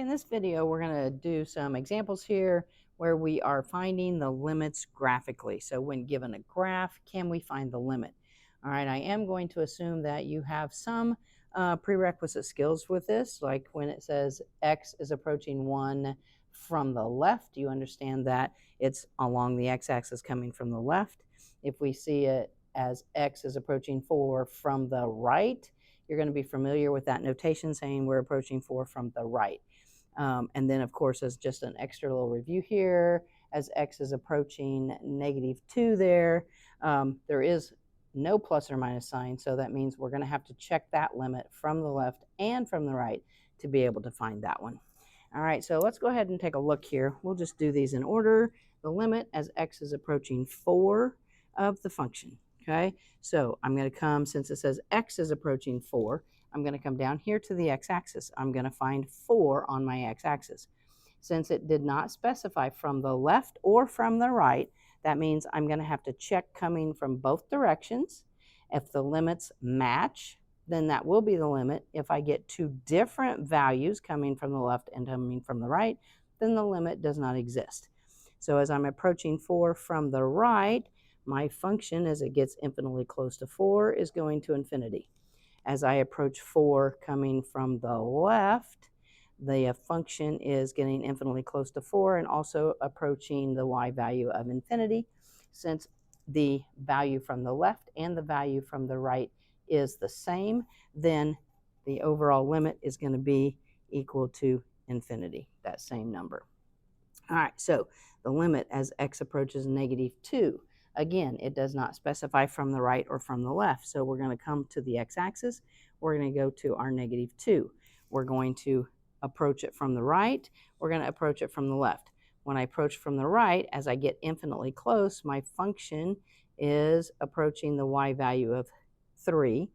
in this video, we're going to do some examples here where we are finding the limits graphically. So when given a graph, can we find the limit? All right, I am going to assume that you have some prerequisite skills with this, like when it says x is approaching 1 from the left, you understand that it's along the x-axis coming from the left. If we see it as x is approaching 4 from the right, you're going to be familiar with that notation saying we're approaching 4 from the right. And then, of course, as just an extra little review here, as x is approaching -2 there, there is no plus or minus sign, so that means we're going to have to check that limit from the left and from the right to be able to find that one. All right, so let's go ahead and take a look here. We'll just do these in order. The limit as x is approaching 4 of the function. Okay, so I'm going to come, since it says x is approaching 4, I'm going to come down here to the x-axis. I'm going to find 4 on my x-axis. Since it did not specify from the left or from the right, that means I'm going to have to check coming from both directions. If the limits match, then that will be the limit. If I get two different values coming from the left and coming from the right, then the limit does not exist. So as I'm approaching 4 from the right, my function, as it gets infinitely close to 4, is going to infinity. As I approach 4 coming from the left, the function is getting infinitely close to 4 and also approaching the y value of infinity. Since the value from the left and the value from the right is the same, then the overall limit is going to be equal to infinity, that same number. All right, so the limit as x approaches -2. Again, it does not specify from the right or from the left. So we're going to come to the x-axis. We're going to go to our -2. We're going to approach it from the right. We're going to approach it from the left. When I approach from the right, as I get infinitely close, my function is approaching the y value of 3.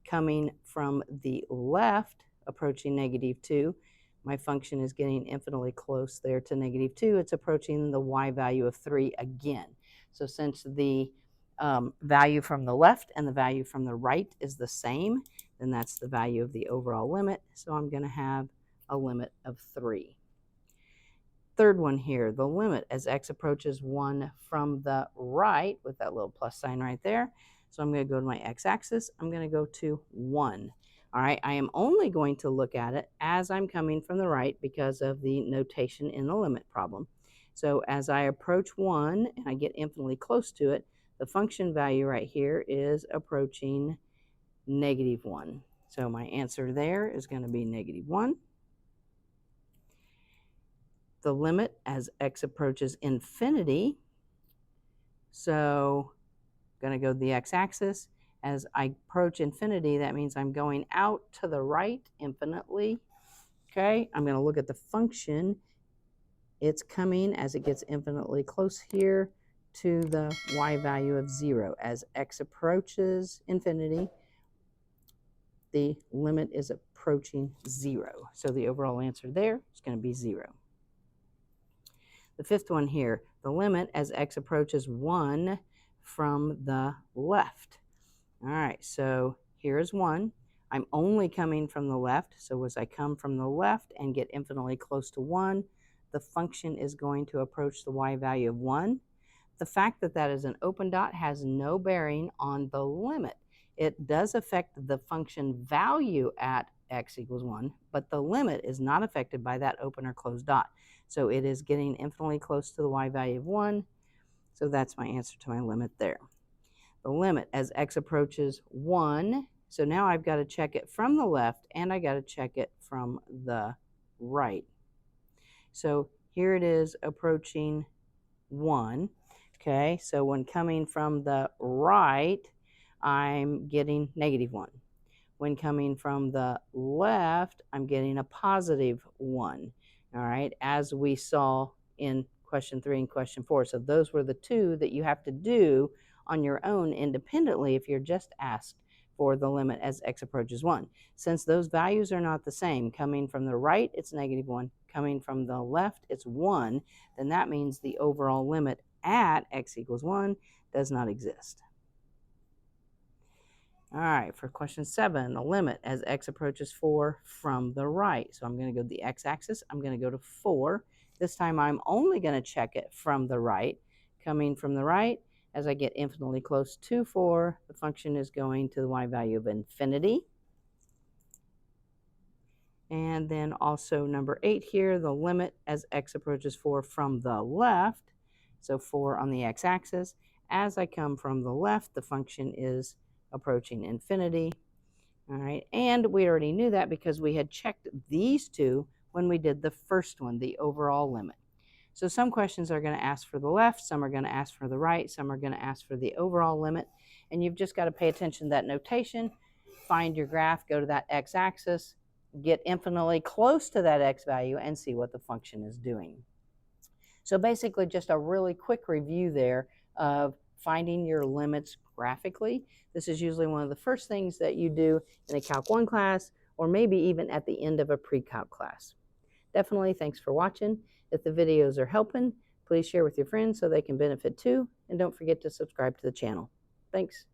Coming from the left, approaching -2, my function is getting infinitely close there to -2. It's approaching the y value of 3 again. So since the value from the left and the value from the right is the same, then that's the value of the overall limit. So I'm going to have a limit of 3. Third one here, the limit as x approaches 1 from the right, with that little plus sign right there. So I'm going to go to my x-axis. I'm going to go to 1. All right, I am only going to look at it as I'm coming from the right because of the notation in the limit problem. So as I approach 1 and I get infinitely close to it, the function value right here is approaching -1. So my answer there is going to be -1. The limit as x approaches infinity, so I'm going to go to the x-axis. As I approach infinity, that means I'm going out to the right infinitely. Okay, I'm going to look at the function. It's coming as it gets infinitely close here to the y value of 0. As x approaches infinity, the limit is approaching 0. So the overall answer there is going to be 0. The fifth one here, the limit as x approaches 1 from the left. All right, so here's 1. I'm only coming from the left, so as I come from the left and get infinitely close to 1, the function is going to approach the y value of 1. The fact that that is an open dot has no bearing on the limit. It does affect the function value at x equals 1, but the limit is not affected by that open or closed dot. So it is getting infinitely close to the y value of 1. So that's my answer to my limit there. The limit as x approaches 1. So now I've got to check it from the left and I got to check it from the right. So here it is approaching 1. Okay, so when coming from the right, I'm getting -1. When coming from the left, I'm getting a +1. All right, as we saw in question 3 and question 4. So those were the two that you have to do on your own independently if you're just asked for the limit as x approaches 1. Since those values are not the same, coming from the right, it's -1. Coming from the left, it's 1. Then that means the overall limit at x equals 1 does not exist. All right, for question 7, the limit as x approaches 4 from the right. So I'm going to go to the x-axis. I'm going to go to 4. This time I'm only going to check it from the right. Coming from the right, as I get infinitely close to 4, the function is going to the y value of infinity. And then also number 8 here, the limit as x approaches 4 from the left. So 4 on the x-axis. As I come from the left, the function is approaching infinity. All right, and we already knew that because we had checked these two when we did the first one, the overall limit. So some questions are going to ask for the left, some are going to ask for the right, some are going to ask for the overall limit, and you've just got to pay attention to that notation, find your graph, go to that x-axis, get infinitely close to that x value, and see what the function is doing. So basically just a really quick review there of finding your limits graphically. This is usually one of the first things that you do in a Calc 1 class, or maybe even at the end of a pre-calc class. Definitely thanks for watching. If the videos are helping, please share with your friends so they can benefit too, and don't forget to subscribe to the channel. Thanks.